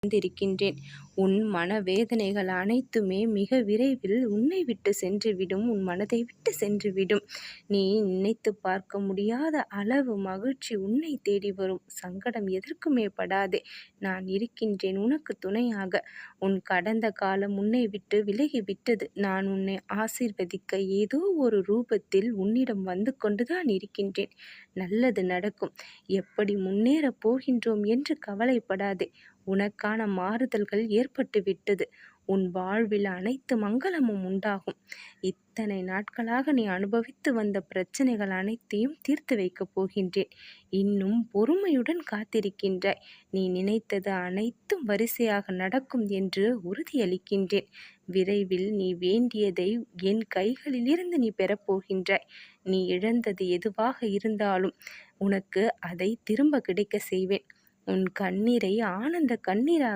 வந்திருக்கின்றேன். உன் மனவேதனைகள் அனைத்துமே மிக விரைவில் உன்னை விட்டு சென்றுவிடும். உன் மனதை விட்டு சென்றுவிடும். நீ நினைத்து பார்க்க முடியாத அளவு மகிழ்ச்சி உன்னை தேடி வரும். சங்கடம் எதற்குமே படாதே. நான் இருக்கின்றேன் உனக்கு துணையாக. உன் கடந்த காலம் உன்னை விட்டு விலகிவிட்டது. நான் உன்னை ஆசீர்வதிக்க ஏதோ ஒரு ரூபத்தில் உன்னிடம் வந்து கொண்டுதான் இருக்கின்றேன். நல்லது நடக்கும். எப்படி முன்னேறப் போகின்றோம் என்று கவலைப்படாதே. உனக்கான மாறுதல்கள் ஏற்பட்டுவிட்டது. உன் வாழ்வில் அனைத்து மங்களமும் உண்டாகும். இத்தனை நாட்களாக நீ அனுபவித்து வந்த பிரச்சனைகள் அனைத்தையும் தீர்த்து வைக்கப் போகின்றேன். இன்னும் பொறுமையுடன் காத்திருக்கின்றாய். நீ நினைத்தது அனைத்தும் வரிசையாக நடக்கும் என்று உறுதியளிக்கின்றேன். விரைவில் நீ வேண்டியதை என் கைகளிலிருந்து நீ பெறப்போகின்றாய். நீ இழந்தது எதுவாக இருந்தாலும் உனக்கு அதை திரும்ப கிடைக்க செய்வேன். உன் கண்ணீரை ஆனந்த கண்ணீராக